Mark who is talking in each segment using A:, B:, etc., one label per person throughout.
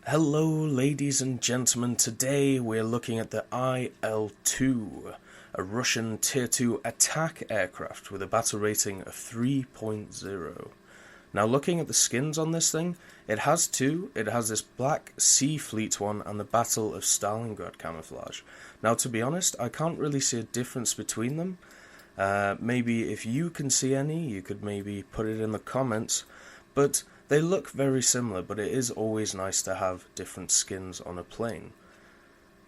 A: Hello, ladies and gentlemen. Today we're looking at the IL-2, a Russian Tier 2 attack aircraft with a battle rating of 3.0. Now, looking at the skins on this thing, it has two. It has this Black Sea Fleet one and the Battle of Stalingrad camouflage. Now, to be honest, I can't really see a difference between them. Maybe if you can see any, you could maybe put it in the comments. But they look very similar, but it is always nice to have different skins on a plane.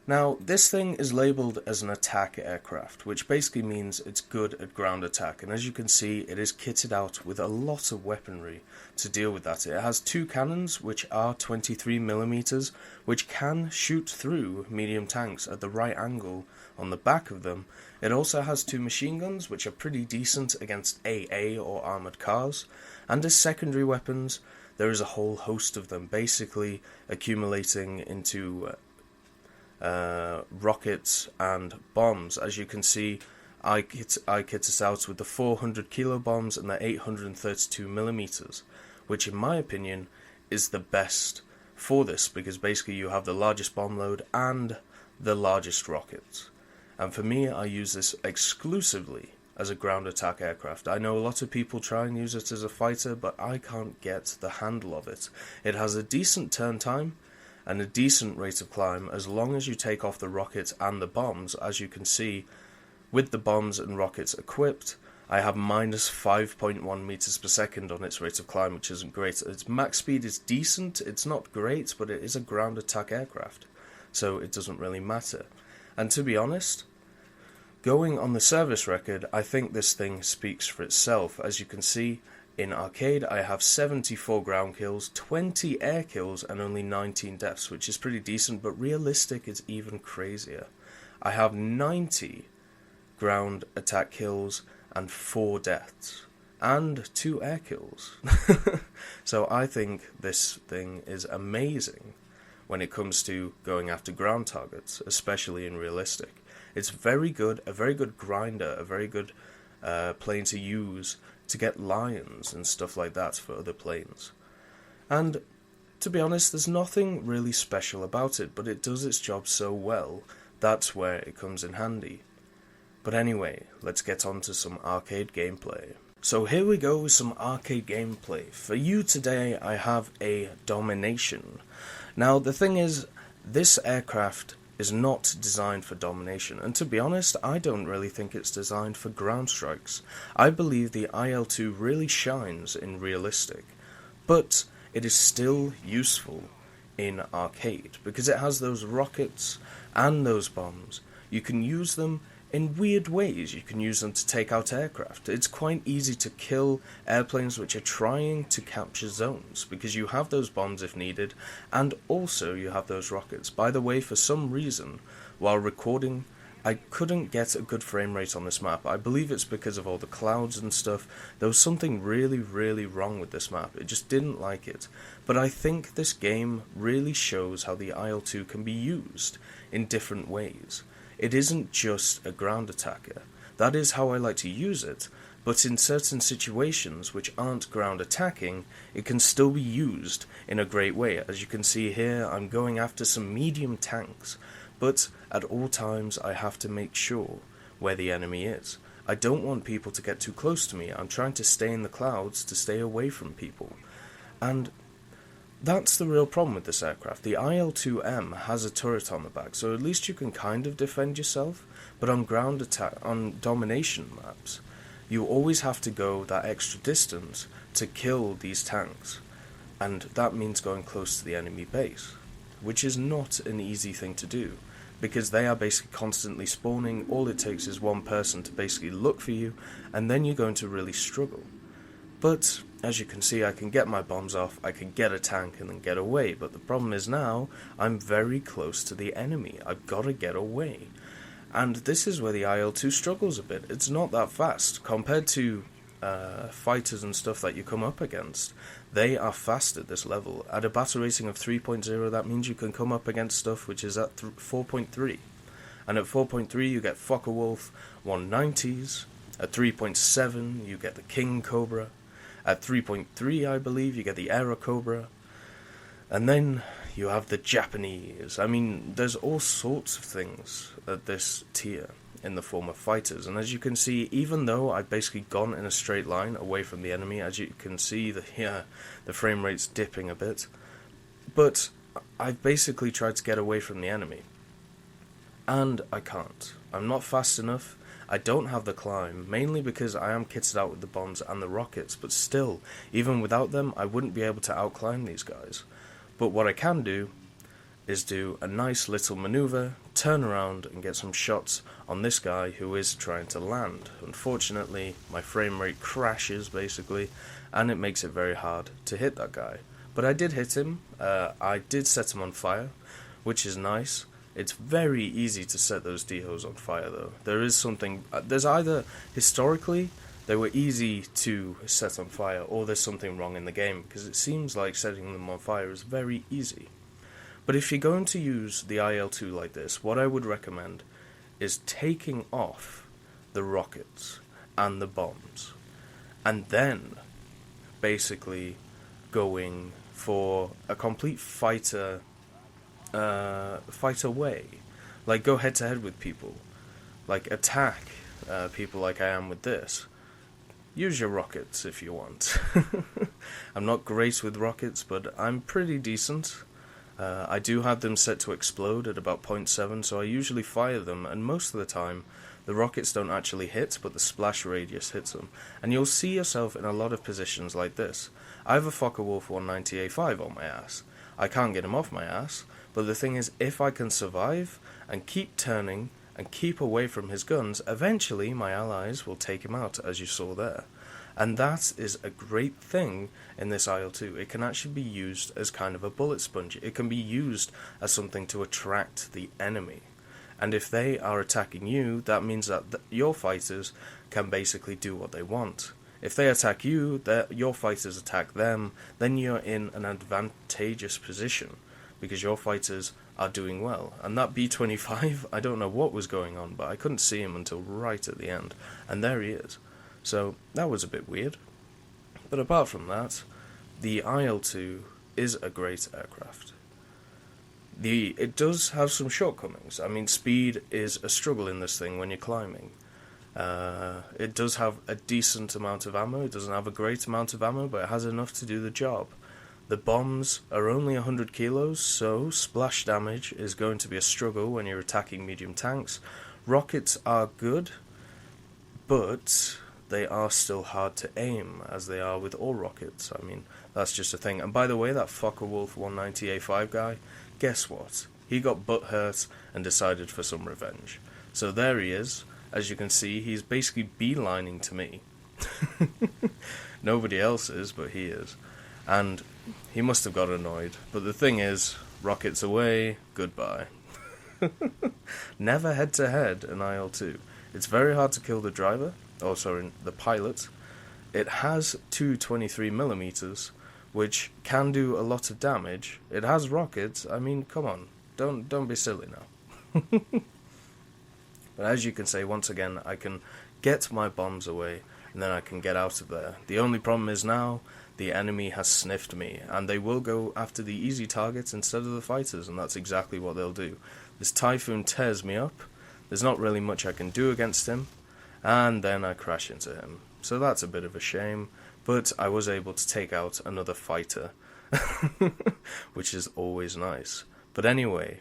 A: Now, this thing is labelled as an attack aircraft, which basically means it's good at ground attack, and as you can see, it is kitted out with a lot of weaponry to deal with that. It has two cannons, which are 23mm, which can shoot through medium tanks at the right angle on the back of them. It also has two machine guns, which are pretty decent against AA or armoured cars, and as secondary weapons, there is a whole host of them, basically accumulating into rockets and bombs. As you can see, I kit us out with the 400 kilo bombs and the 832mm, which in my opinion is the best for this, because basically you have the largest bomb load and the largest rockets. And for me, I use this exclusively as a ground attack aircraft. I know a lot of people try and use it as a fighter, but I can't get the handle of it. It has a decent turn time and a decent rate of climb as long as you take off the rockets and the bombs. As you can see, with the bombs and rockets equipped, I have minus 5.1 meters per second on its rate of climb, which isn't great. Its max speed is decent, it's not great, but it is a ground attack aircraft, so it doesn't really matter. And to be honest, going on the service record, I think this thing speaks for itself. As you can see, in arcade, I have 74 ground kills, 20 air kills, and only 19 deaths, which is pretty decent, but realistic is even crazier. I have 90 ground attack kills and 4 deaths, and 2 air kills. So I think this thing is amazing when it comes to going after ground targets, especially in realistic. It's very good, a very good grinder, a very good plane to use to get lions and stuff like that for other planes. And to be honest, there's nothing really special about it, but it does its job so well, that's where it comes in handy. But anyway, let's get on to some arcade gameplay. So here we go with some arcade gameplay. For you today, I have a Domination. Now the thing is, this aircraft is not designed for domination, and to be honest, I don't really think it's designed for ground strikes. I believe the IL-2 really shines in realistic, but it is still useful in arcade, because it has those rockets and those bombs. You can use them in weird ways. You can use them to take out aircraft. It's quite easy to kill airplanes which are trying to capture zones, because you have those bombs if needed, and also you have those rockets. By the way, for some reason, while recording, I couldn't get a good frame rate on this map. I believe it's because of all the clouds and stuff. There was something really, really wrong with this map. It just didn't like it. But I think this game really shows how the IL-2 can be used in different ways. It isn't just a ground attacker. That is how I like to use it, but in certain situations which aren't ground attacking, it can still be used in a great way. As you can see here, I'm going after some medium tanks, but at all times I have to make sure where the enemy is. I don't want people to get too close to me. I'm trying to stay in the clouds to stay away from people. And that's the real problem with this aircraft. The IL-2M has a turret on the back, so at least you can kind of defend yourself, but on ground attack, on domination maps, you always have to go that extra distance to kill these tanks, and that means going close to the enemy base, which is not an easy thing to do, because they are basically constantly spawning. All it takes is one person to basically look for you, and then you're going to really struggle. But as you can see, I can get my bombs off, I can get a tank and then get away, but the problem is now I'm very close to the enemy. I've got to get away. And this is where the IL-2 struggles a bit. It's not that fast compared to fighters and stuff that you come up against. They are fast at this level. At a battle rating of 3.0, that means you can come up against stuff which is at 4.3. And at 4.3 you get Focke-Wulf 190s. At 3.7 you get the King Cobra. At 3.3, I believe, you get the Aero Cobra. And then you have the Japanese. I mean, there's all sorts of things at this tier in the form of fighters, and as you can see, even though I've basically gone in a straight line away from the enemy, as you can see, the frame rate's dipping a bit, but I've basically tried to get away from the enemy, and I can't. I'm not fast enough. I don't have the climb, mainly because I am kitted out with the bombs and the rockets, but still, even without them, I wouldn't be able to outclimb these guys. But what I can do is do a nice little maneuver, turn around and get some shots on this guy who is trying to land. Unfortunately, my frame rate crashes basically, and it makes it very hard to hit that guy. But I did hit him. I did set him on fire, which is nice. It's very easy to set those dehos on fire though. There is something, there's either, historically, they were easy to set on fire, or there's something wrong in the game, because it seems like setting them on fire is very easy. But if you're going to use the IL-2 like this, what I would recommend is taking off the rockets and the bombs, and then basically going for a complete fighter way. Like, go head to head with people, like attack people like I am with this. Use your rockets if you want. I'm not great with rockets, but I'm pretty decent. I do have them set to explode at about 0.7, so I usually fire them, and most of the time the rockets don't actually hit, but the splash radius hits them. And you'll see yourself in a lot of positions like this. I have a Focke-Wulf 190A5 on my ass. I can't get him off my ass, but the thing is, if I can survive and keep turning and keep away from his guns, eventually my allies will take him out, as you saw there. And that is a great thing in this IL-2. It can actually be used as kind of a bullet sponge. It can be used as something to attract the enemy. And if they are attacking you, that means that your fighters can basically do what they want. If they attack you, your fighters attack them, then you're in an advantageous position, because your fighters are doing well. And that B-25, I don't know what was going on, but I couldn't see him until right at the end. And there he is. So that was a bit weird. But apart from that, the IL-2 is a great aircraft. It does have some shortcomings. I mean, speed is a struggle in this thing when you're climbing. It does have a decent amount of ammo. It doesn't have a great amount of ammo, but it has enough to do the job. The bombs are only 100 kilos, so splash damage is going to be a struggle when you're attacking medium tanks. Rockets are good, but they are still hard to aim, as they are with all rockets. I mean, that's just a thing. And by the way, that Focke-Wulf 190A5 guy, guess what? He got butthurt and decided for some revenge. So there he is. As you can see, he's basically beelining to me. Nobody else is, but he is. And he must have got annoyed. But the thing is, rockets away, goodbye. Never head-to-head in IL-2. It's very hard to kill the driver, the pilot. It has two 23mm, which can do a lot of damage. It has rockets. I mean, come on, don't be silly now. But as you can see, once again, I can get my bombs away, and then I can get out of there. The only problem is now the enemy has sniffed me, and they will go after the easy targets instead of the fighters, and that's exactly what they'll do. This Typhoon tears me up. There's not really much I can do against him, and then I crash into him. So that's a bit of a shame, but I was able to take out another fighter, which is always nice. But anyway,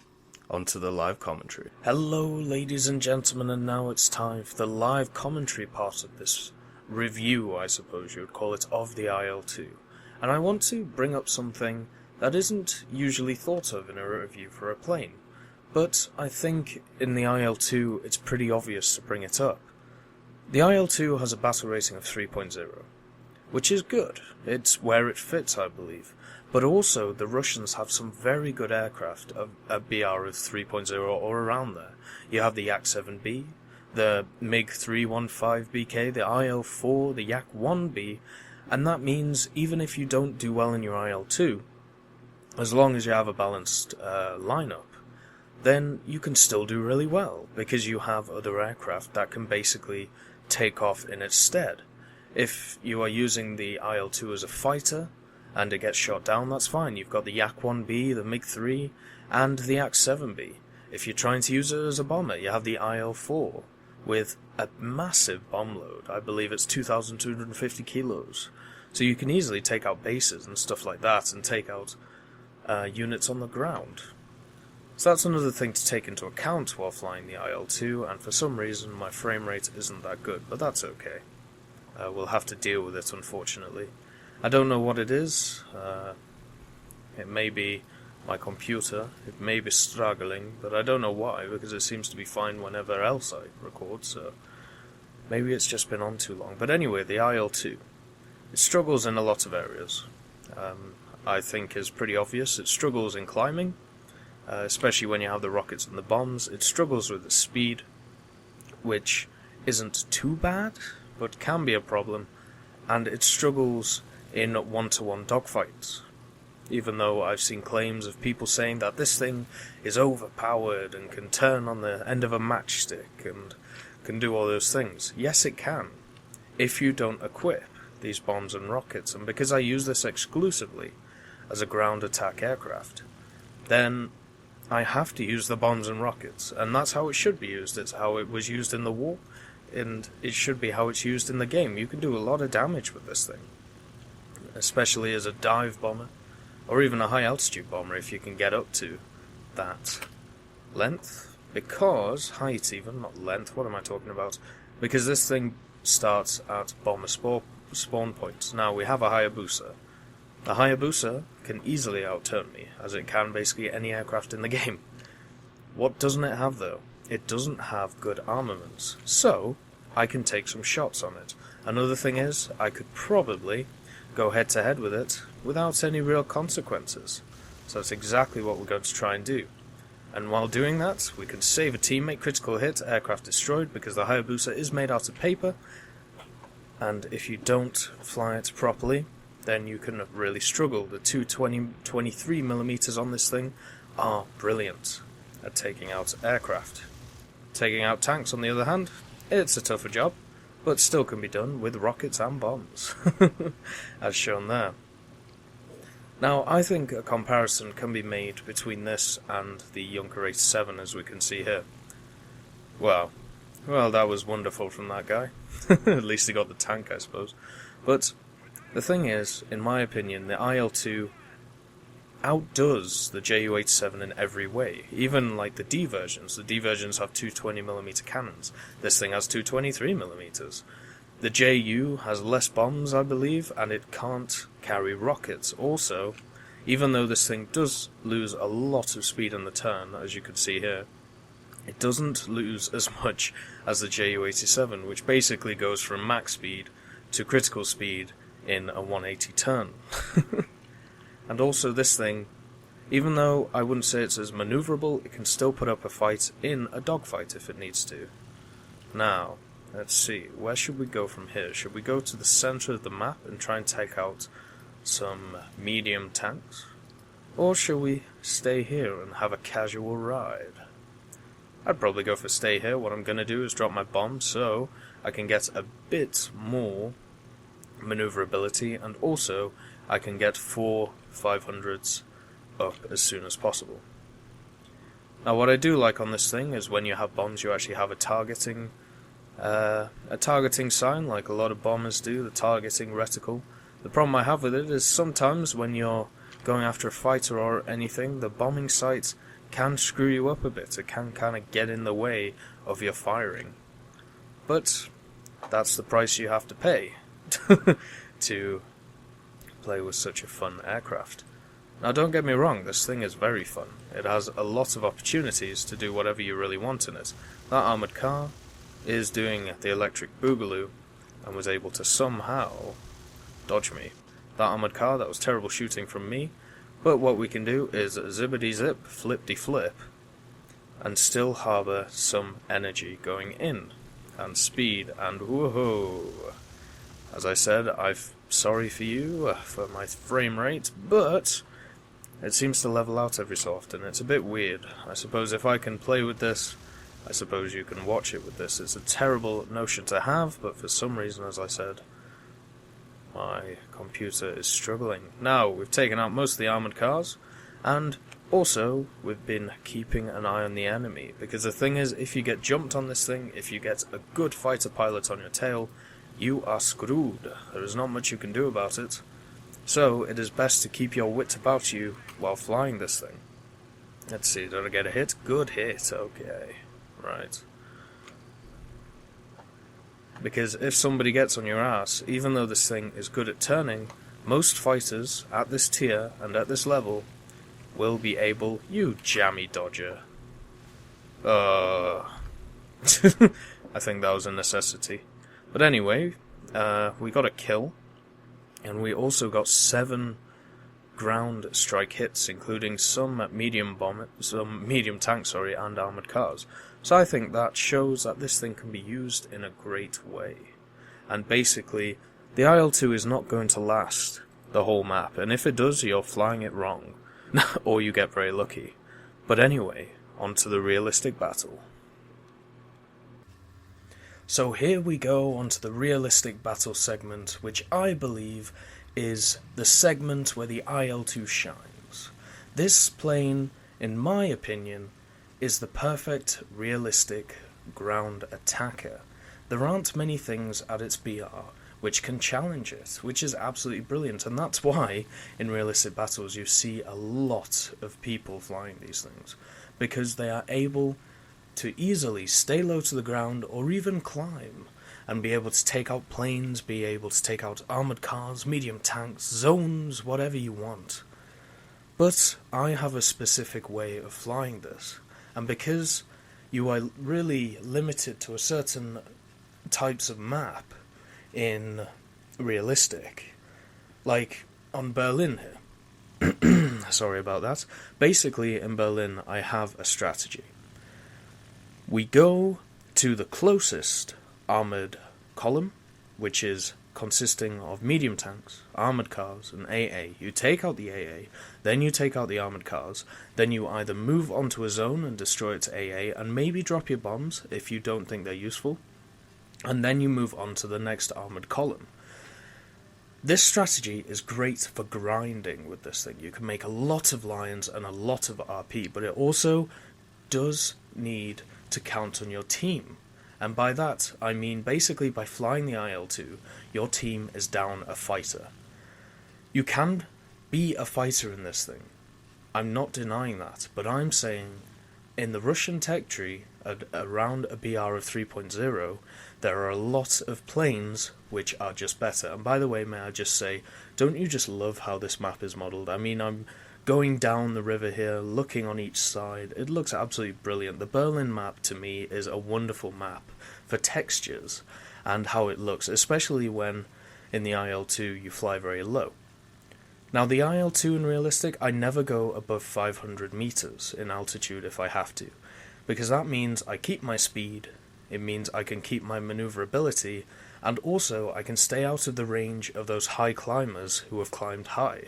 A: onto the live commentary. Hello ladies and gentlemen, and now it's time for the live commentary part of this review, I suppose you would call it, of the IL-2. And I want to bring up something that isn't usually thought of in a review for a plane. But I think in the IL-2 it's pretty obvious to bring it up. The IL-2 has a battle rating of 3.0, which is good. It's where it fits, I believe. But also, the Russians have some very good aircraft, a BR of 3.0 or around there. You have the Yak-7B, the MiG-315BK, the IL-4, the Yak-1B, and that means even if you don't do well in your IL-2, as long as you have a balanced lineup, then you can still do really well, because you have other aircraft that can basically take off in its stead. If you are using the IL-2 as a fighter, and it gets shot down, that's fine. You've got the Yak-1B, the MiG-3, and the Yak-7B. If you're trying to use it as a bomber, you have the IL-4, with a massive bomb load. I believe it's 2,250 kilos. So you can easily take out bases and stuff like that, and take out units on the ground. So that's another thing to take into account while flying the IL-2, and for some reason my frame rate isn't that good, but that's okay. We'll have to deal with it, unfortunately. I don't know what it is. It may be my computer, it may be struggling, but I don't know why, because it seems to be fine whenever else I record, so maybe it's just been on too long. But anyway, the IL-2, it struggles in a lot of areas. I think is pretty obvious. It struggles in climbing, especially when you have the rockets and the bombs. It struggles with the speed, which isn't too bad, but can be a problem, and it struggles in one-to-one dogfights. Even though I've seen claims of people saying that this thing is overpowered and can turn on the end of a matchstick and can do all those things. Yes, it can, if you don't equip these bombs and rockets. And because I use this exclusively as a ground attack aircraft, then I have to use the bombs and rockets. And that's how it should be used. It's how it was used in the war, and it should be how it's used in the game. You can do a lot of damage with this thing, especially as a dive bomber, or even a high-altitude bomber if you can get up to that length. Because, height even, not length, what am I talking about? Because this thing starts at bomber spawn points. Now, we have a Hayabusa. The Hayabusa can easily outturn me, as it can basically any aircraft in the game. What doesn't it have, though? It doesn't have good armaments, so I can take some shots on it. Another thing is, I could probably go head-to-head with it without any real consequences. So that's exactly what we're going to try and do. And while doing that, we can save a teammate, critical hit, aircraft destroyed, because the Hayabusa is made out of paper, and if you don't fly it properly, then you can really struggle. The 23mm on this thing are brilliant at taking out aircraft. Taking out tanks, on the other hand, it's a tougher job, but still can be done with rockets and bombs, as shown there. Now, I think a comparison can be made between this and the Junker 87, as we can see here. Well, that was wonderful from that guy. At least he got the tank, I suppose. But the thing is, in my opinion, the IL-2 outdoes the Ju-87 in every way. Even like the D versions. The D versions have 220mm cannons. This thing has 223mm. The Ju has less bombs, I believe, and it can't carry rockets. Also, even though this thing does lose a lot of speed on the turn, as you can see here, it doesn't lose as much as the Ju-87, which basically goes from max speed to critical speed in a 180 turn. And also this thing, even though I wouldn't say it's as maneuverable, it can still put up a fight in a dogfight if it needs to. Now, let's see, where should we go from here? Should we go to the center of the map and try and take out some medium tanks? Or shall we stay here and have a casual ride? I'd probably go for stay here. What I'm going to do is drop my bomb so I can get a bit more maneuverability, and also I can get 4 500s up as soon as possible. Now, what I do like on this thing is when you have bombs, you actually have a targeting sign, like a lot of bombers do, the targeting reticle. The problem I have with it is sometimes when you're going after a fighter or anything, the bombing sight can screw you up a bit. It can kind of get in the way of your firing. But that's the price you have to pay to play with such a fun aircraft. Now, don't get me wrong, this thing is very fun. It has a lot of opportunities to do whatever you really want in it. That armoured car is doing the electric boogaloo and was able to somehow dodge me. That armoured car, that was terrible shooting from me, but what we can do is zippity-zip, flip-de-flip, and still harbour some energy going in, and speed, and woohoo! As I said, I'm sorry for you, for my frame rate, but it seems to level out every so often. It's a bit weird. I suppose if I can play with this, I suppose you can watch it with this. It's a terrible notion to have, but for some reason, as I said, My computer is struggling. Now, we've taken out most of the armoured cars, and also, we've been keeping an eye on the enemy, because the thing is, if you get jumped on this thing, if you get a good fighter pilot on your tail, you are screwed. There is not much you can do about it. So, it is best to keep your wits about you while flying this thing. Let's see, did I get a hit? Good hit, okay. Right. Because if somebody gets on your ass, even though this thing is good at turning, most fighters at this tier and at this level will be able... You jammy dodger. I think that was a necessity. But anyway, we got a kill, and we also got 7 ground strike hits, including some medium tanks, and armoured cars. So I think that shows that this thing can be used in a great way. And basically, the IL-2 is not going to last the whole map, and if it does, you're flying it wrong. Or you get very lucky. But anyway, on to the realistic battle. So here we go onto the realistic battle segment, which I believe is the segment where the IL-2 shines. This plane, in my opinion, is the perfect realistic ground attacker. There aren't many things at its BR which can challenge it, which is absolutely brilliant, and that's why in realistic battles you see a lot of people flying these things, because they are able to easily stay low to the ground or even climb, and be able to take out planes, be able to take out armoured cars, medium tanks, zones, whatever you want. But I have a specific way of flying this, and because you are really limited to a certain types of map in realistic, like on Berlin here. Sorry about that. Basically, in Berlin, I have a strategy. We go to the closest armoured column, which is consisting of medium tanks, armoured cars, and AA. You take out the AA, then you take out the armoured cars, then you either move onto a zone and destroy its AA, and maybe drop your bombs if you don't think they're useful, and then you move on to the next armoured column. This strategy is great for grinding with this thing. You can make a lot of lions and a lot of RP, but it also does need to count on your team. And by that, I mean basically by flying the IL-2, your team is down a fighter. You can be a fighter in this thing. I'm not denying that, but I'm saying in the Russian tech tree, around a BR of 3.0, there are a lot of planes which are just better. And by the way, may I just say, don't you just love how this map is modelled? I mean, I'm going down the river here, looking on each side. It looks absolutely brilliant. The Berlin map, to me, is a wonderful map for textures and how it looks, especially when in the IL-2 you fly very low. Now, the IL-2 in realistic, I never go above 500 meters in altitude if I have to, because that means I keep my speed, it means I can keep my maneuverability, and also I can stay out of the range of those high climbers who have climbed high,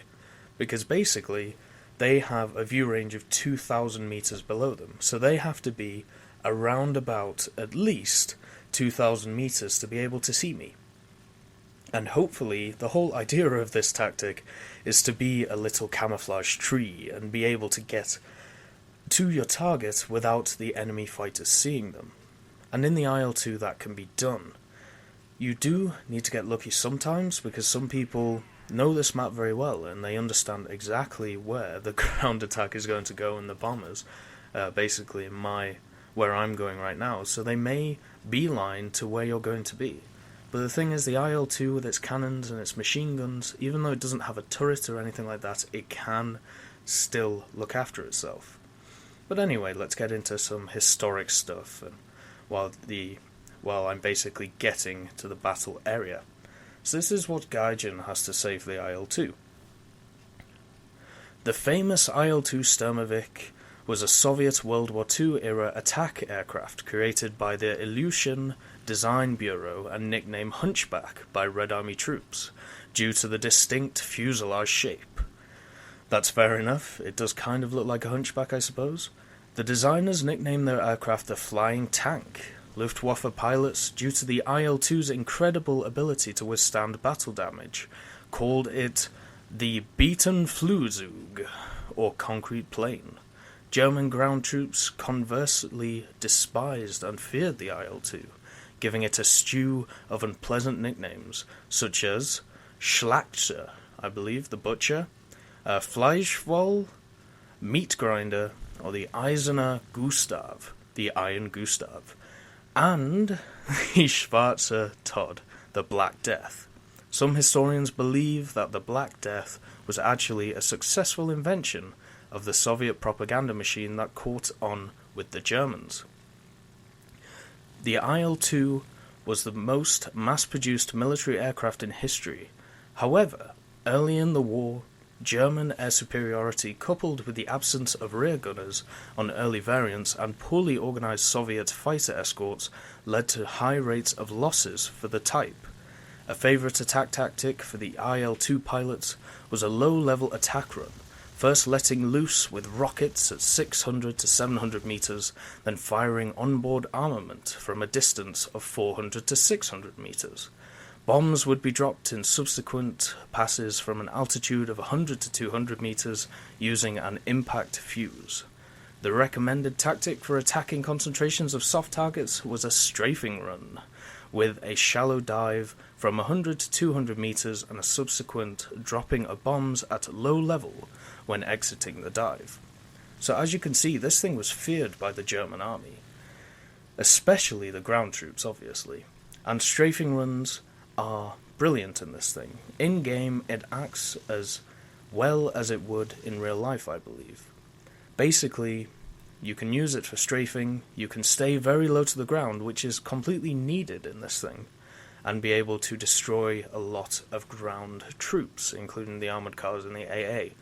A: because basically they have a view range of 2,000 meters below them, so they have to be around about at least 2,000 meters to be able to see me. And hopefully the whole idea of this tactic is to be a little camouflage tree and be able to get to your target without the enemy fighters seeing them. And in the IL-2 that can be done. You do need to get lucky sometimes, because some people know this map very well and they understand exactly where the ground attack is going to go and the bombers, basically in where I'm going right now, so they may beeline to where you're going to be. But the thing is, the IL-2 with its cannons and its machine guns, even though it doesn't have a turret or anything like that, it can still look after itself. But anyway, let's get into some historic stuff, and while I'm basically getting to the battle area. So this is what Gaijin has to say for the IL-2. The famous IL-2 Sturmovik was a Soviet World War II-era attack aircraft created by the Ilyushin Design Bureau and nicknamed Hunchback by Red Army troops, due to the distinct fuselage shape. That's fair enough, it does kind of look like a hunchback, I suppose. The designers nicknamed their aircraft the Flying Tank, Luftwaffe pilots, due to the IL-2's incredible ability to withstand battle damage, called it the Beaten Flugzeug, or concrete plane. German ground troops conversely despised and feared the IL-2, giving it a stew of unpleasant nicknames, such as Schlachter, I believe, the butcher, Fleischwall, meat grinder, or the Eiserner Gustav, the Iron Gustav, and the Schwarzer Tod, the Black Death. Some historians believe that the Black Death was actually a successful invention of the Soviet propaganda machine that caught on with the Germans. The IL-2 was the most mass-produced military aircraft in history. However, early in the war, German air superiority coupled with the absence of rear gunners on early variants and poorly organized Soviet fighter escorts led to high rates of losses for the type. A favorite attack tactic for the IL-2 pilots was a low-level attack run, first letting loose with rockets at 600 to 700 meters, then firing onboard armament from a distance of 400 to 600 meters. Bombs would be dropped in subsequent passes from an altitude of 100 to 200 meters using an impact fuse. The recommended tactic for attacking concentrations of soft targets was a strafing run, with a shallow dive from 100 to 200 meters and a subsequent dropping of bombs at low level when exiting the dive. So as you can see, this thing was feared by the German army, especially the ground troops, obviously, and strafing runs are brilliant in this thing. In-game, it acts as well as it would in real life, I believe. Basically, you can use it for strafing, you can stay very low to the ground, which is completely needed in this thing, and be able to destroy a lot of ground troops, including the armoured cars and the AA.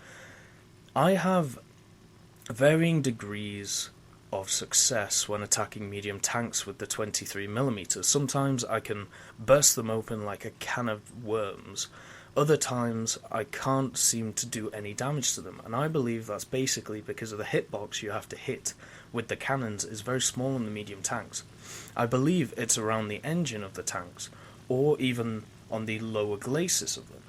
A: I have varying degrees of success when attacking medium tanks with the 23mm. Sometimes I can burst them open like a can of worms. Other times I can't seem to do any damage to them, and I believe that's basically because of the hitbox you have to hit with the cannons is very small in the medium tanks. I believe it's around the engine of the tanks, or even on the lower glacis of them,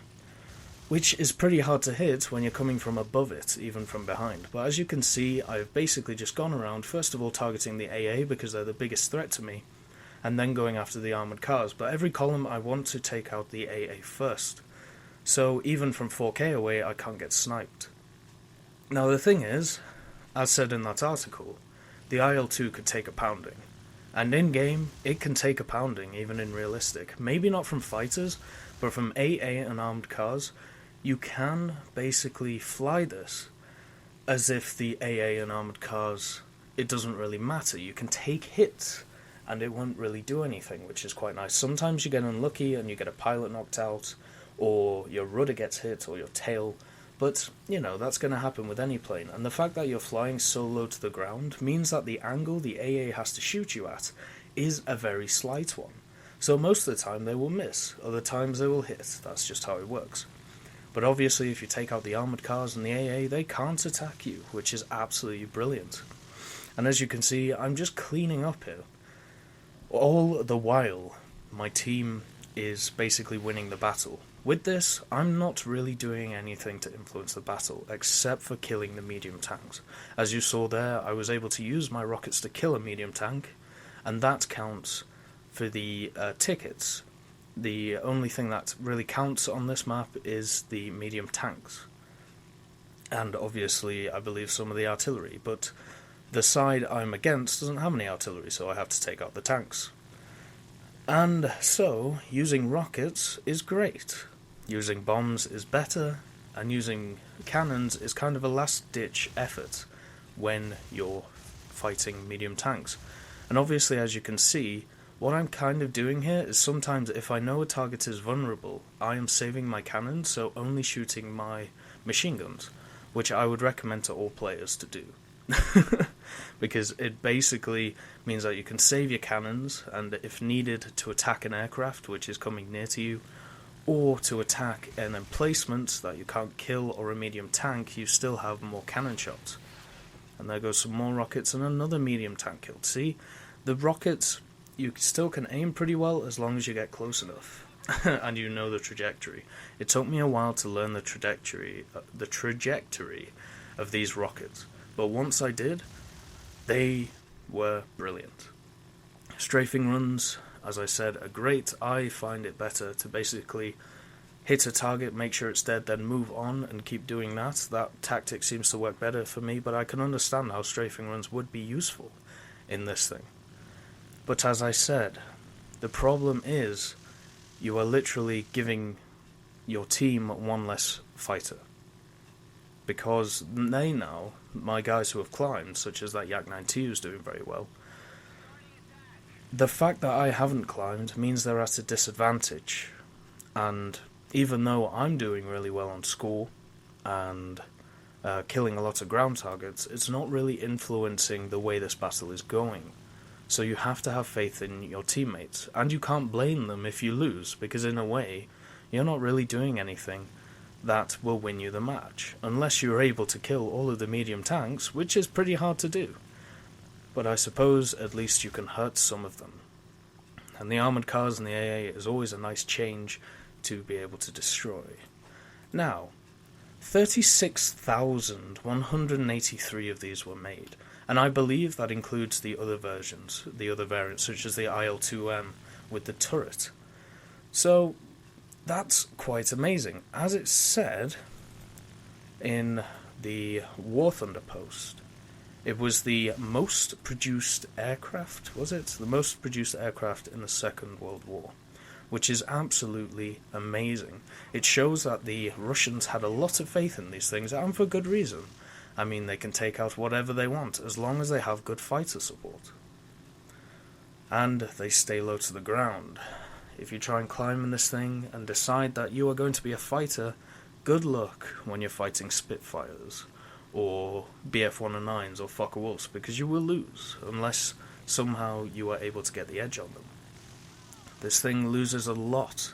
A: which is pretty hard to hit when you're coming from above it, even from behind. But as you can see, I've basically just gone around, first of all targeting the AA because they're the biggest threat to me, and then going after the armoured cars. But every column I want to take out the AA first, so even from 4K away I can't get sniped. Now the thing is, as said in that article, the IL-2 could take a pounding. And in-game, it can take a pounding, even in realistic. Maybe not from fighters, but from AA and armed cars. You can basically fly this as if the AA and armoured cars, it doesn't really matter. You can take hits, and it won't really do anything, which is quite nice. Sometimes you get unlucky and you get a pilot knocked out, or your rudder gets hit, or your tail. But, you know, that's going to happen with any plane. And the fact that you're flying so low to the ground means that the angle the AA has to shoot you at is a very slight one. So most of the time they will miss, other times they will hit. That's just how it works. But obviously if you take out the armoured cars and the AA, they can't attack you, which is absolutely brilliant. And as you can see, I'm just cleaning up here. All the while, my team is basically winning the battle. With this, I'm not really doing anything to influence the battle, except for killing the medium tanks. As you saw there, I was able to use my rockets to kill a medium tank, and that counts for the tickets. The only thing that really counts on this map is the medium tanks. And obviously, I believe some of the artillery, but the side I'm against doesn't have any artillery, so I have to take out the tanks. And so, using rockets is great. Using bombs is better, and using cannons is kind of a last-ditch effort when you're fighting medium tanks. And obviously, as you can see, what I'm kind of doing here is sometimes if I know a target is vulnerable, I am saving my cannons, so only shooting my machine guns, which I would recommend to all players to do. Because it basically means that you can save your cannons, and if needed to attack an aircraft which is coming near to you, or to attack an emplacement that you can't kill or a medium tank, you still have more cannon shots. And there goes some more rockets and another medium tank killed. See, the rockets you still can aim pretty well as long as you get close enough and you know the trajectory. It took me a while to learn the trajectory of these rockets, but once I did, they were brilliant. Strafing runs, as I said, are great. I find it better to basically hit a target, make sure it's dead, then move on and keep doing that. That tactic seems to work better for me, but I can understand how strafing runs would be useful in this thing. But as I said, the problem is you are literally giving your team one less fighter. Because they now, my guys who have climbed, such as that Yak-9T who's doing very well, the fact that I haven't climbed means they're at a disadvantage. And even though I'm doing really well on score and killing a lot of ground targets, it's not really influencing the way this battle is going. So you have to have faith in your teammates, and you can't blame them if you lose, because in a way, you're not really doing anything that will win you the match, unless you're able to kill all of the medium tanks, which is pretty hard to do. But I suppose at least you can hurt some of them. And the armoured cars and the AA is always a nice change to be able to destroy. Now, 36,183 of these were made, and I believe that includes the other versions, the other variants, such as the IL-2M with the turret. So, that's quite amazing. As it said in the War Thunder post, it was the most produced aircraft, was it? The most produced aircraft in the Second World War, which is absolutely amazing. It shows that the Russians had a lot of faith in these things, and for good reason. I mean, they can take out whatever they want, as long as they have good fighter support. And they stay low to the ground. If you try and climb in this thing and decide that you are going to be a fighter, good luck when you're fighting Spitfires, or BF-109s, or Focke-Wulfs, because you will lose, unless somehow you are able to get the edge on them. This thing loses a lot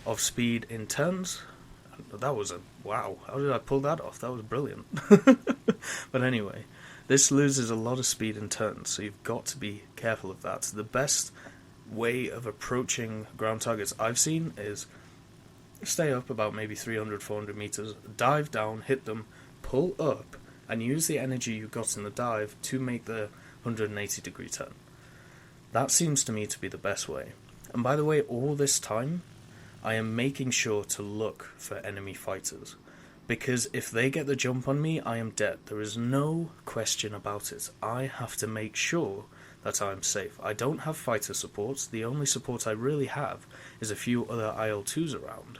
A: of speed in turns. That was a... wow, how did I pull that off? That was brilliant. But anyway, this loses a lot of speed in turns, so you've got to be careful of that. The best way of approaching ground targets I've seen is stay up about maybe 300-400 meters, dive down, hit them, pull up, and use the energy you got in the dive to make the 180-degree turn. That seems to me to be the best way. And by the way, all this time, I am making sure to look for enemy fighters, because if they get the jump on me, I am dead. There is no question about it. I have to make sure that I am safe. I don't have fighter support. The only support I really have is a few other IL-2s around.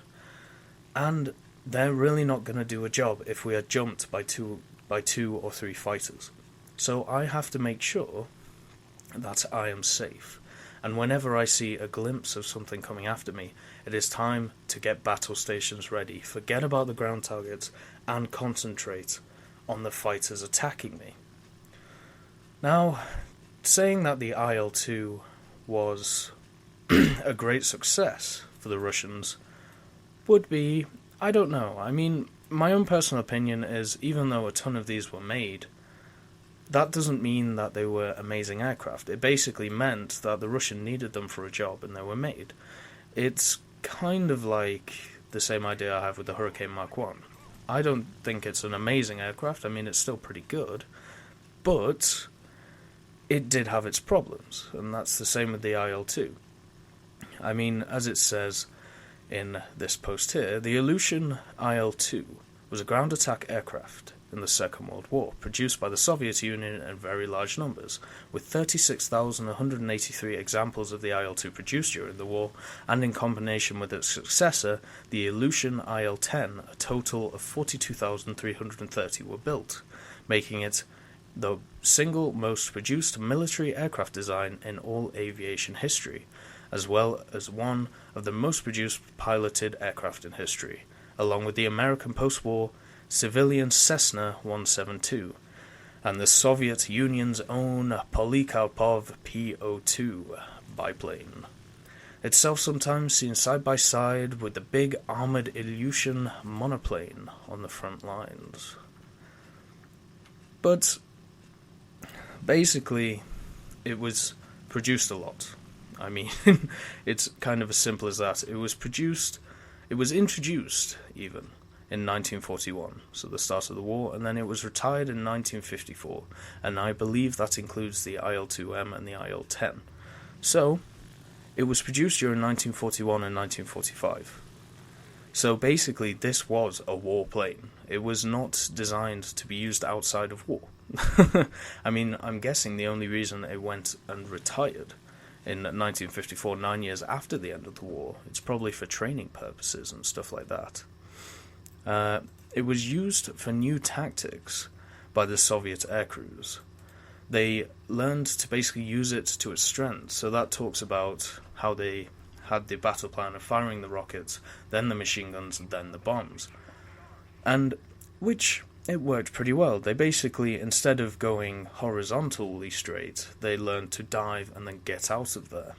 A: And they're really not going to do a job if we are jumped by two or three fighters. So I have to make sure that I am safe. And whenever I see a glimpse of something coming after me, it is time to get battle stations ready, forget about the ground targets, and concentrate on the fighters attacking me. Now, saying that the IL-2 was a great success for the Russians would be, I don't know. I mean, my own personal opinion is, even though a ton of these were made, that doesn't mean that they were amazing aircraft. It basically meant that the Russian needed them for a job, and they were made. It's kind of like the same idea I have with the Hurricane Mark 1. I don't think it's an amazing aircraft. I mean, it's still pretty good, but it did have its problems, and that's the same with the IL-2. I mean, as it says in this post here, the Ilyushin IL-2 was a ground attack aircraft in the Second World War, produced by the Soviet Union in very large numbers, with 36,183 examples of the IL-2 produced during the war, and in combination with its successor, the Ilyushin IL-10, a total of 42,330 were built, making it the single most produced military aircraft design in all aviation history, as well as one of the most produced piloted aircraft in history, along with the American post-war civilian Cessna 172, and the Soviet Union's own Polikarpov Po-2 biplane, itself sometimes seen side by side with the big armoured Ilyushin monoplane on the front lines. But basically, it was produced a lot. I mean, it's kind of as simple as that. It was introduced even in 1941, so the start of the war, and then it was retired in 1954, and I believe that includes the IL-2M and the IL-10. So, it was produced during 1941 and 1945. So basically, this was a war plane. It was not designed to be used outside of war. I mean, I'm guessing the only reason it went and retired in 1954, 9 years after the end of the war, it's probably for training purposes and stuff like that. It was used for new tactics by the Soviet air crews. They learned to basically use it to its strength, so that talks about how they had the battle plan of firing the rockets, then the machine guns, and then the bombs. And which it worked pretty well. They basically, instead of going horizontally straight, they learned to dive and then get out of there,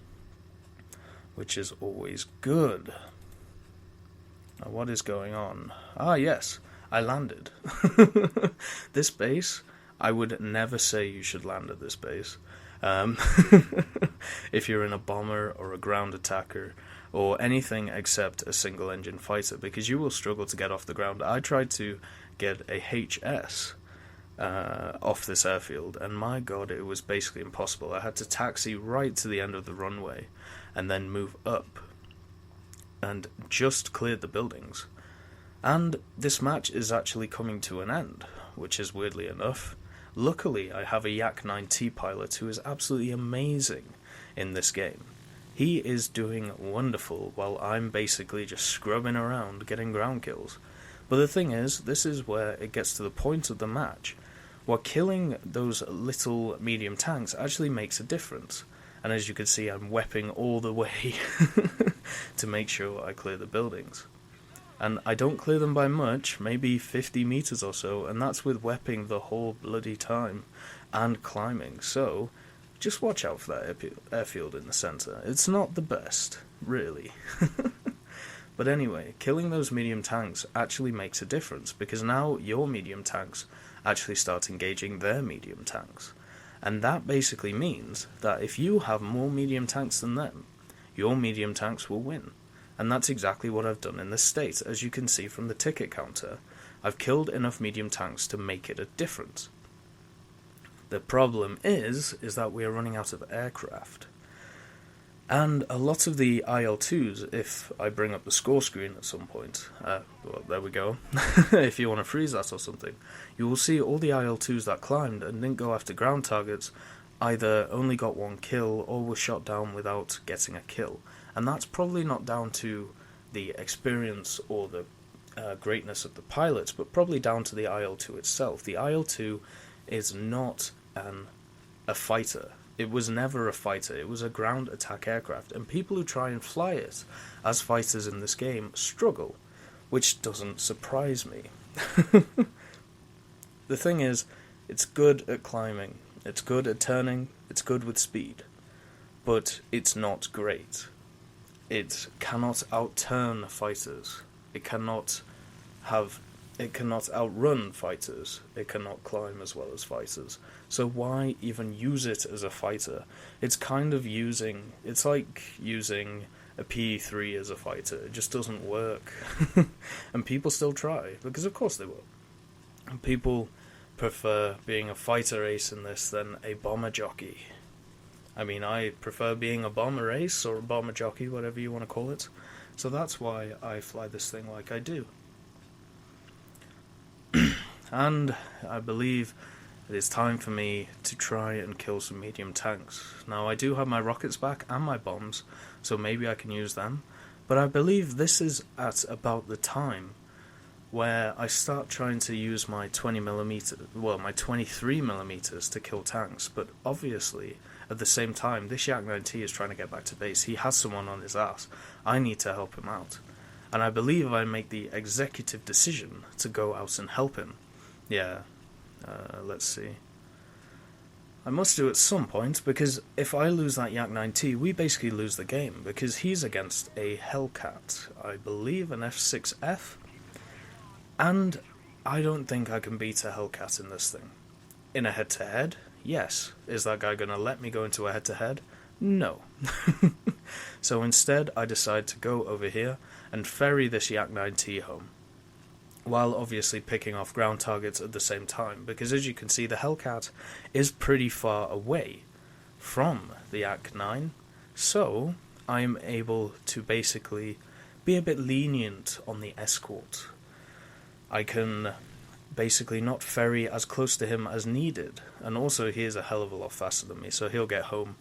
A: which is always good. Now, what is going on? Ah, yes, I landed. This base, I would never say you should land at this base. If you're in a bomber or a ground attacker or anything except a single engine fighter, because you will struggle to get off the ground. I tried to get a HS off this airfield, and my god, it was basically impossible. I had to taxi right to the end of the runway and then move up and just cleared the buildings. And this match is actually coming to an end, which is weirdly enough. Luckily, I have a Yak-9T pilot who is absolutely amazing in this game. He is doing wonderful while I'm basically just scrubbing around getting ground kills. But the thing is, this is where it gets to the point of the match, where killing those little medium tanks actually makes a difference. And as you can see, I'm wepping all the way to make sure I clear the buildings. And I don't clear them by much, maybe 50 meters or so, and that's with wepping the whole bloody time and climbing. So, just watch out for that airfield in the center. It's not the best, really. But anyway, killing those medium tanks actually makes a difference, because now your medium tanks actually start engaging their medium tanks. And that basically means that if you have more medium tanks than them, your medium tanks will win. And that's exactly what I've done in this state. As you can see from the ticket counter, I've killed enough medium tanks to make it a difference. The problem is that we are running out of aircraft. And a lot of the IL-2s, if I bring up the score screen at some point, well, there we go, if you want to freeze that or something, you will see all the IL-2s that climbed and didn't go after ground targets either only got one kill or were shot down without getting a kill. And that's probably not down to the experience or the greatness of the pilots, but probably down to the IL-2 itself. The IL-2 is not a fighter. It was never a fighter. It was a ground attack aircraft. And people who try and fly it as fighters in this game struggle, which doesn't surprise me. The thing is, it's good at climbing. It's good at turning. It's good with speed. But it's not great. It cannot outturn fighters. It cannot outrun fighters. It cannot climb as well as fighters. So why even use it as a fighter? It's like using a PE-3 as a fighter. It just doesn't work. And people still try, because of course they will. And people prefer being a fighter ace in this than a bomber jockey. I mean, I prefer being a bomber ace or a bomber jockey, whatever you want to call it. So that's why I fly this thing like I do. And I believe it is time for me to try and kill some medium tanks. Now, I do have my rockets back and my bombs, so maybe I can use them. But I believe this is at about the time where I start trying to use my 23mm to kill tanks. But obviously, at the same time, this Yak-9T is trying to get back to base. He has someone on his ass. I need to help him out. And I believe I make the executive decision to go out and help him. Yeah, let's see. I must do at some point, because if I lose that Yak-9T, we basically lose the game, because he's against a Hellcat, I believe an F6F, and I don't think I can beat a Hellcat in this thing. In a head-to-head, yes. Is that guy going to let me go into a head-to-head? No. So instead I decide to go over here and ferry this Yak-9T home, while obviously picking off ground targets at the same time, because as you can see the Hellcat is pretty far away from the Yak-9, so I'm able to basically be a bit lenient on the escort. I can basically not ferry as close to him as needed, and also he is a hell of a lot faster than me, so he'll get home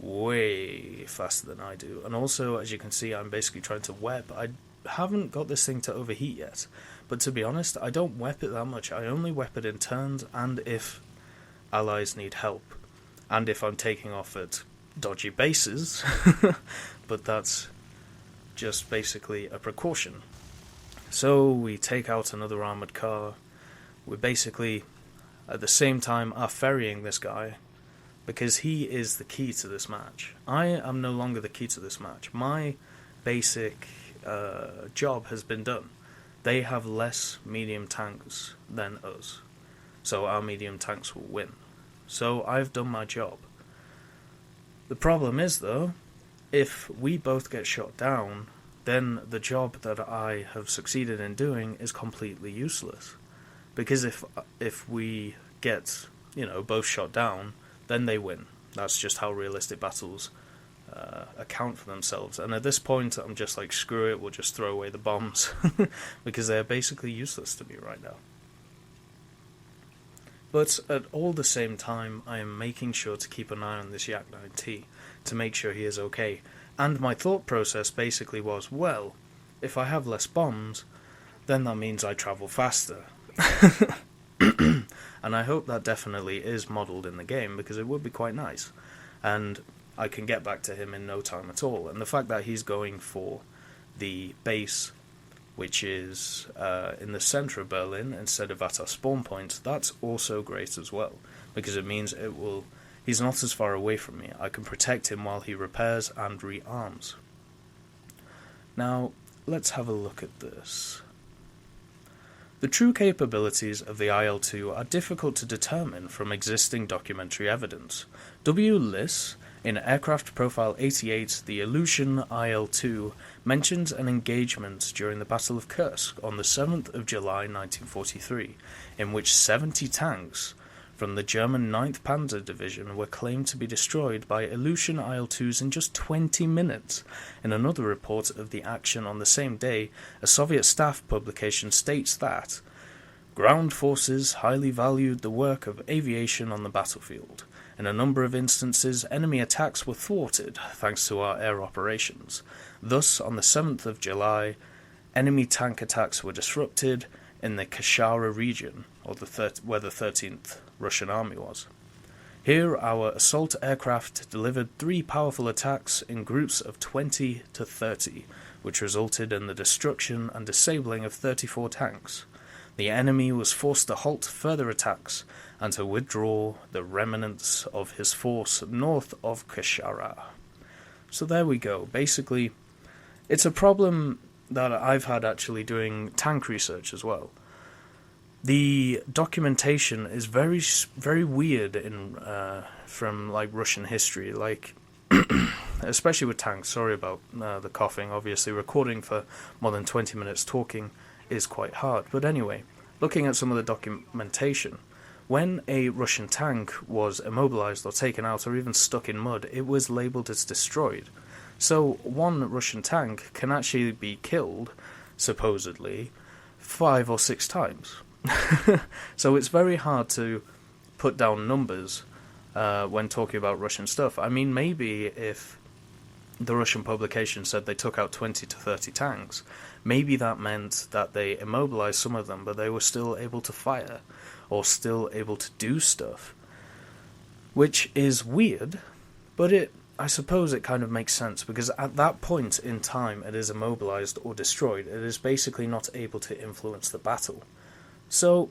A: way faster than I do. And also, as you can see, I'm basically trying to web. I haven't got this thing to overheat yet, but to be honest, I don't web it that much. I only web it in turns and if allies need help, and if I'm taking off at dodgy bases, but that's just basically a precaution. So we take out another armoured car. We basically, at the same time, are ferrying this guy, because he is the key to this match. I am no longer the key to this match. My basic job has been done. They have less medium tanks than us, so our medium tanks will win. So I've done my job. The problem is, though, if we both get shot down, then the job that I have succeeded in doing is completely useless. Because if we get, both shot down, then they win. That's just how realistic battles account for themselves. And at this point, I'm just like, screw it, we'll just throw away the bombs, because they're basically useless to me right now. But at all the same time, I am making sure to keep an eye on this Yak-9T, to make sure he is okay. And my thought process basically was, well, if I have less bombs, then that means I travel faster. And I hope that definitely is modelled in the game, because it would be quite nice. And I can get back to him in no time at all. And the fact that he's going for the base, which is in the centre of Berlin instead of at our spawn point, that's also great as well, because it means he's not as far away from me. I can protect him while he repairs and rearms. Now, let's have a look at this. The true capabilities of the IL-2 are difficult to determine from existing documentary evidence. W. Liss, in Aircraft Profile 88, the Aleutian IL-2, mentions an engagement during the Battle of Kursk on the 7th of July 1943, in which 70 tanks from the German 9th Panzer Division were claimed to be destroyed by Aleutian IL-2s in just 20 minutes. In another report of the action on the same day, a Soviet staff publication states that ground forces highly valued the work of aviation on the battlefield. In a number of instances, enemy attacks were thwarted thanks to our air operations. Thus, on the 7th of July, enemy tank attacks were disrupted in the Kashara region, or where the 13th Russian army was. Here, our assault aircraft delivered 3 powerful attacks in groups of 20 to 30, which resulted in the destruction and disabling of 34 tanks. The enemy was forced to halt further attacks and to withdraw the remnants of his force north of Kashara. So there we go. Basically, it's a problem that I've had actually doing tank research as well. The documentation is very, very weird from like Russian history, like especially with tanks. Sorry about the coughing. Obviously, recording for more than 20 minutes talking is quite hard. But anyway, looking at some of the documentation, when a Russian tank was immobilized or taken out or even stuck in mud, it was labeled as destroyed. So one Russian tank can actually be killed, supposedly, 5 or 6 times. So it's very hard to put down numbers when talking about Russian stuff. I mean, maybe if the Russian publication said they took out 20 to 30 tanks, maybe that meant that they immobilized some of them, but they were still able to fire, or still able to do stuff. Which is weird, but I suppose it kind of makes sense, because at that point in time it is immobilized or destroyed. It is basically not able to influence the battle. So,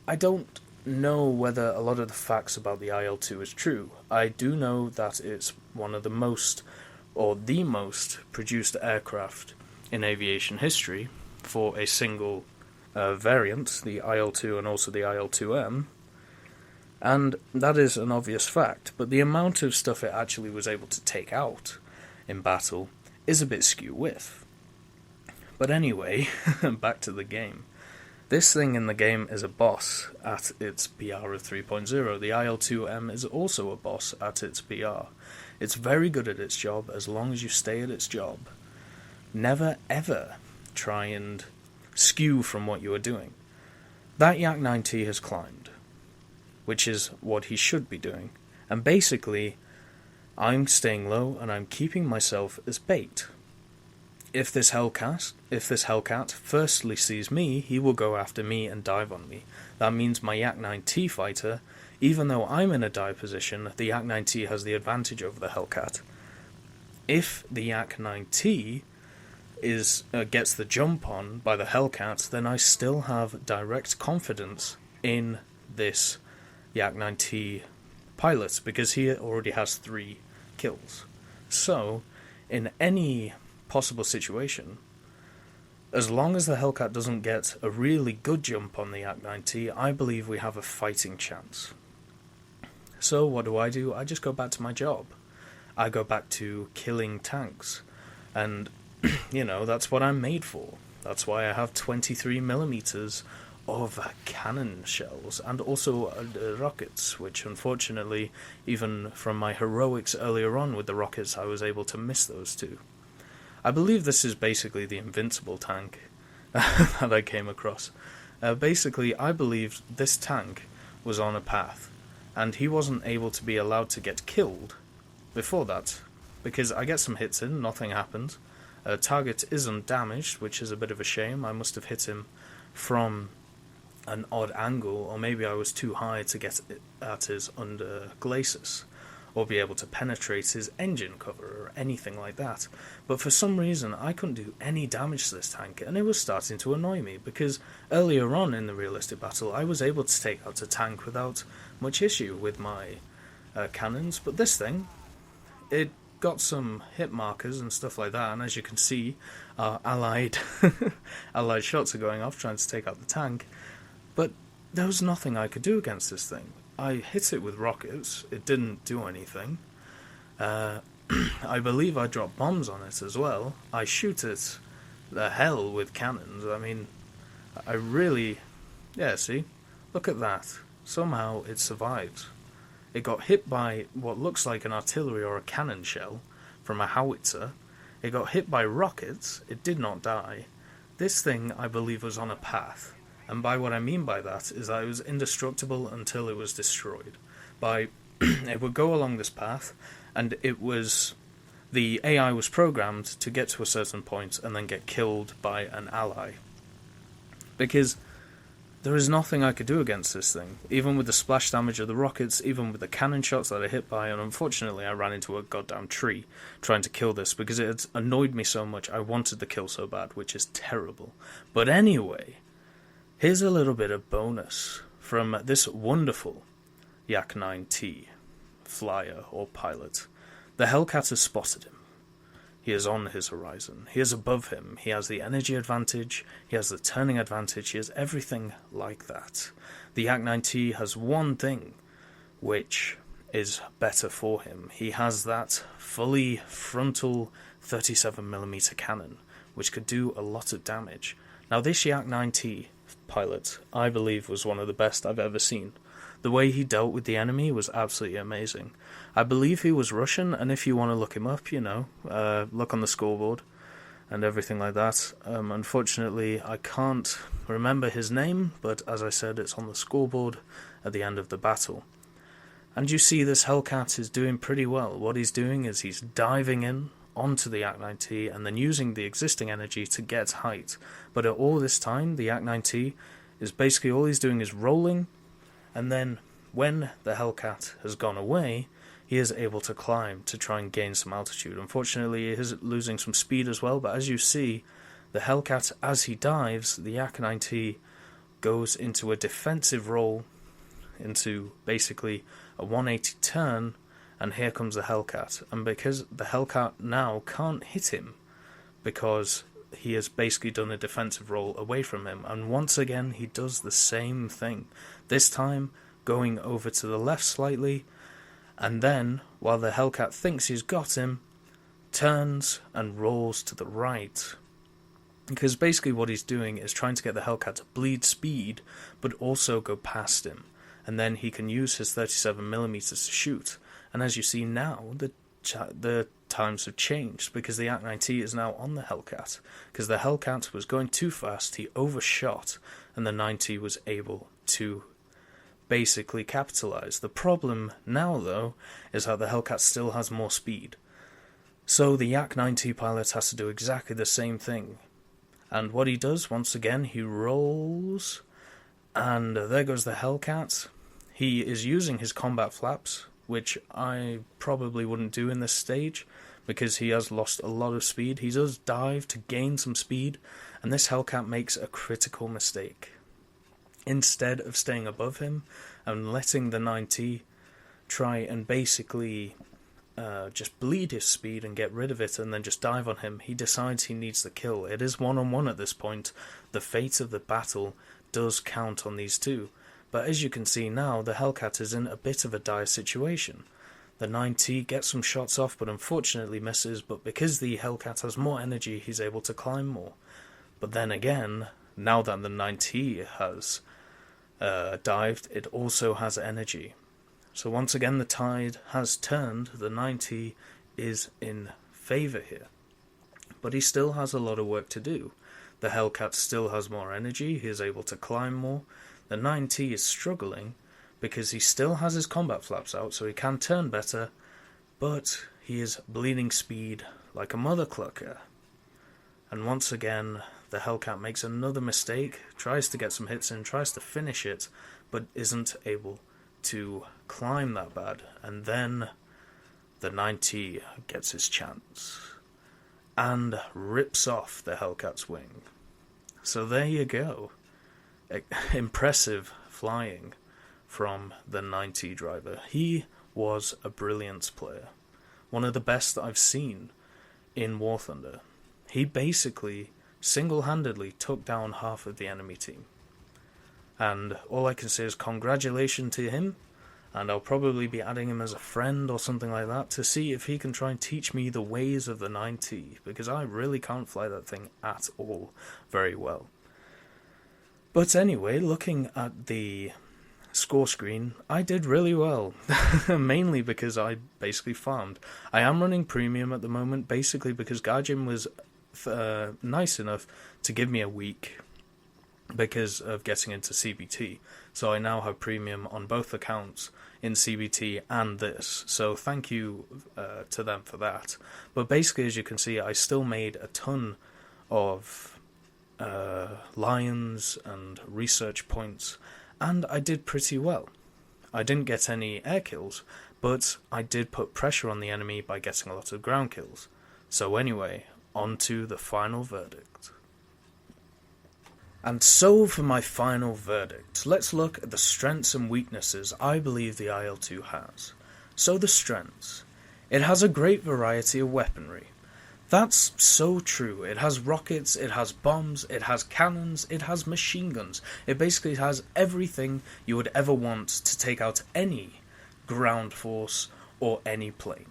A: I don't know whether a lot of the facts about the IL-2 is true. I do know that it's one of the most, or the most, produced aircraft in aviation history for a single variant, the IL-2 and also the IL-2M. And that is an obvious fact, but the amount of stuff it actually was able to take out in battle is a bit skew-with. But anyway, back to the game. This thing in the game is a boss at its BR of 3.0. The IL-2M is also a boss at its BR. It's very good at its job as long as you stay at its job. Never ever try and skew from what you are doing. That Yak-9T has climbed, which is what he should be doing. And basically, I'm staying low and I'm keeping myself as bait. If this Hellcat firstly sees me, he will go after me and dive on me. That means my Yak-9T fighter, even though I'm in a dive position, the Yak-9T has the advantage over the Hellcat. If the Yak-9T gets the jump on by the Hellcat, then I still have direct confidence in this Yak-9T pilot, because he already has 3 kills. So, in any possible situation, as long as the Hellcat doesn't get a really good jump on the Yak-9T, I believe we have a fighting chance. So what do? I just go back to my job. I go back to killing tanks. And, that's what I'm made for. That's why I have 23mm of cannon shells, and also rockets, which unfortunately, even from my heroics earlier on with the rockets, I was able to miss those 2. I believe this is basically the invincible tank that I came across. Basically, I believe this tank was on a path, and he wasn't able to be allowed to get killed before that, because I get some hits in, nothing happened. Target isn't damaged, which is a bit of a shame. I must have hit him from an odd angle, or maybe I was too high to get at his under glacis, or be able to penetrate his engine cover, or anything like that. But for some reason, I couldn't do any damage to this tank, and it was starting to annoy me, because earlier on in the realistic battle, I was able to take out a tank without much issue with my cannons, but this thing, it got some hit markers and stuff like that, and as you can see, allied shots are going off trying to take out the tank, but there was nothing I could do against this thing. I hit it with rockets, it didn't do anything. I believe I dropped bombs on it as well. I shoot it the hell with cannons. I mean, I really... Yeah, see? Look at that. Somehow it survived. It got hit by what looks like an artillery or a cannon shell from a howitzer. It got hit by rockets. It did not die. This thing, I believe, was on a path. And by what I mean by that is that it was indestructible until it was destroyed. It would go along this path, and the AI was programmed to get to a certain point and then get killed by an ally. Because there is nothing I could do against this thing, even with the splash damage of the rockets, even with the cannon shots that I hit by, and unfortunately I ran into a goddamn tree trying to kill this because it had annoyed me so much. I wanted the kill so bad, which is terrible. But anyway, here's a little bit of bonus from this wonderful Yak-9T flyer or pilot. The Hellcat has spotted him. He is on his horizon. He is above him. He has the energy advantage. He has the turning advantage. He has everything like that. The Yak-9T has one thing which is better for him. He has that fully frontal 37mm cannon, which could do a lot of damage. Now, this Yak-9T pilot, I believe, was one of the best I've ever seen. The way he dealt with the enemy was absolutely amazing. I believe he was Russian, and if you want to look him up, look on the scoreboard and everything like that. Unfortunately, I can't remember his name, but as I said, it's on the scoreboard at the end of the battle. And you see this Hellcat is doing pretty well. What he's doing is he's diving in onto the Yak-9T and then using the existing energy to get height. But at all this time, the Yak-9T is basically all he's doing is rolling, and then when the Hellcat has gone away, he is able to climb to try and gain some altitude. Unfortunately, he is losing some speed as well, but as you see, the Hellcat, as he dives, the Yak-9T goes into a defensive roll, into basically a 180 turn, and here comes the Hellcat. And because the Hellcat now can't hit him, because he has basically done a defensive roll away from him, and once again he does the same thing. This time going over to the left slightly, and then, while the Hellcat thinks he's got him, turns and rolls to the right. Because basically what he's doing is trying to get the Hellcat to bleed speed, but also go past him, and then he can use his 37mm to shoot. And as you see now, the times have changed, because the Ak-9T is now on the Hellcat. Because the Hellcat was going too fast, he overshot, and the 9T was able to basically capitalize. The problem now, though, is that the Hellcat still has more speed. So the Ak-9T pilot has to do exactly the same thing. And what he does, once again, he rolls, and there goes the Hellcat. He is using his combat flaps, which I probably wouldn't do in this stage, because he has lost a lot of speed. He does dive to gain some speed, and this Hellcat makes a critical mistake. Instead of staying above him and letting the 9T try and basically just bleed his speed and get rid of it and then just dive on him, he decides he needs the kill. It is one-on-one at this point. The fate of the battle does count on these two. But as you can see now, the Hellcat is in a bit of a dire situation. The 9T gets some shots off, but unfortunately misses, but because the Hellcat has more energy, he's able to climb more. But then again, now that the 9T has dived, it also has energy. So once again, the tide has turned. The 9T is in favour here. But he still has a lot of work to do. The Hellcat still has more energy, he is able to climb more. The 9T is struggling because he still has his combat flaps out, so he can turn better, but he is bleeding speed like a mother clucker. And once again, the Hellcat makes another mistake, tries to get some hits in, tries to finish it, but isn't able to climb that bad. And then the 9T gets his chance and rips off the Hellcat's wing. So there you go. Impressive flying from the 9T driver. He was a brilliant player. One of the best that I've seen in War Thunder. He basically single-handedly took down half of the enemy team. And all I can say is congratulations to him, and I'll probably be adding him as a friend or something like that to see if he can try and teach me the ways of the 9T, because I really can't fly that thing at all very well. But anyway, looking at the score screen, I did really well, mainly because I basically farmed. I am running premium at the moment, basically because Gaijin was nice enough to give me a week because of getting into CBT. So I now have premium on both accounts in CBT and this. So thank you to them for that. But basically, as you can see, I still made a ton of lions and research points, and I did pretty well. I didn't get any air kills, but I did put pressure on the enemy by getting a lot of ground kills. So anyway, on to the final verdict. And so for my final verdict, let's look at the strengths and weaknesses I believe the IL-2 has. So the strengths. It has a great variety of weaponry. That's so true. It has rockets, it has bombs, it has cannons, it has machine guns. It basically has everything you would ever want to take out any ground force or any plane.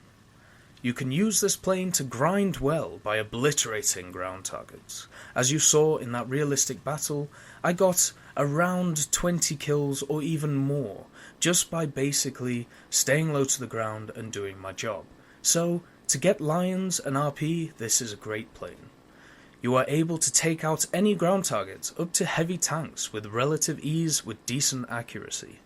A: You can use this plane to grind well by obliterating ground targets. As you saw in that realistic battle, I got around 20 kills or even more, just by basically staying low to the ground and doing my job. So, to get lions and RP, this is a great plane. You are able to take out any ground targets, up to heavy tanks, with relative ease with decent accuracy.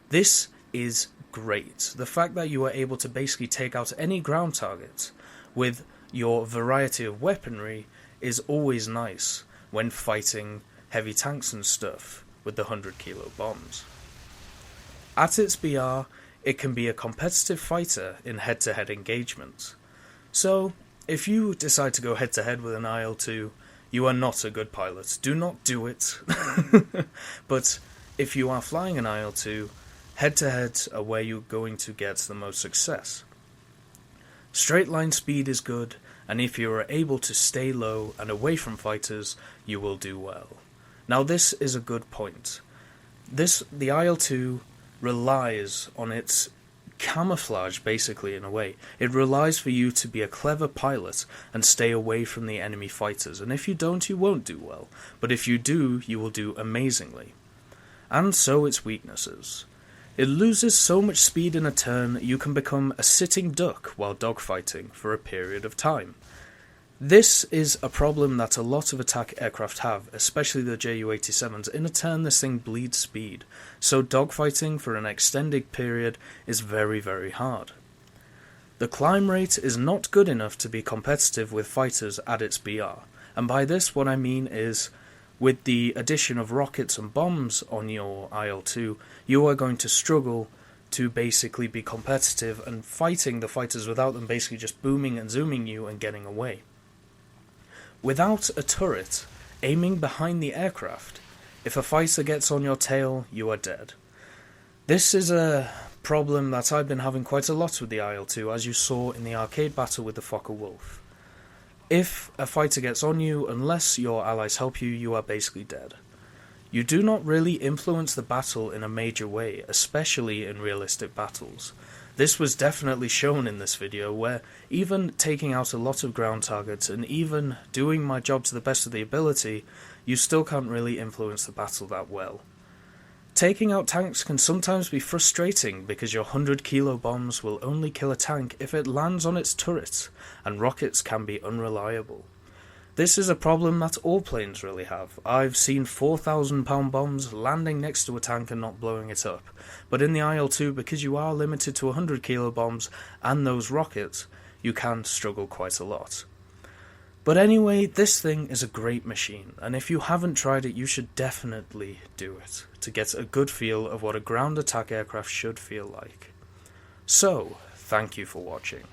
A: This is great. The fact that you are able to basically take out any ground target with your variety of weaponry is always nice when fighting heavy tanks and stuff with the 100 kilo bombs. At its BR, it can be a competitive fighter in head-to-head engagements. So, if you decide to go head-to-head with an IL-2, you are not a good pilot. Do not do it. But if you are flying an IL-2, head-to-head are where you're going to get the most success. Straight line speed is good, and if you are able to stay low and away from fighters, you will do well. Now this is a good point. The IL-2 relies on its camouflage, basically, in a way. It relies for you to be a clever pilot and stay away from the enemy fighters, and if you don't, you won't do well, but if you do, you will do amazingly. And so its weaknesses. It loses so much speed in a turn, you can become a sitting duck while dogfighting for a period of time. This is a problem that a lot of attack aircraft have, especially the Ju-87s. In a turn, this thing bleeds speed, so dogfighting for an extended period is very, very hard. The climb rate is not good enough to be competitive with fighters at its BR, and by this what I mean is, with the addition of rockets and bombs on your IL-2, you are going to struggle to basically be competitive and fighting the fighters without them basically just booming and zooming you and getting away. Without a turret aiming behind the aircraft, if a fighter gets on your tail, you are dead. This is a problem that I've been having quite a lot with the IL-2, as you saw in the arcade battle with the Fokker-Wulf. If a fighter gets on you, unless your allies help you, you are basically dead. You do not really influence the battle in a major way, especially in realistic battles. This was definitely shown in this video, where even taking out a lot of ground targets and even doing my job to the best of the ability, you still can't really influence the battle that well. Taking out tanks can sometimes be frustrating because your 100-kilo bombs will only kill a tank if it lands on its turret, and rockets can be unreliable. This is a problem that all planes really have. I've seen 4,000-pound bombs landing next to a tank and not blowing it up, but in the IL-2, because you are limited to 100-kilo bombs and those rockets, you can struggle quite a lot. But anyway, this thing is a great machine, and if you haven't tried it, you should definitely do it, to get a good feel of what a ground attack aircraft should feel like. So, thank you for watching,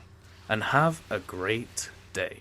A: and have a great day.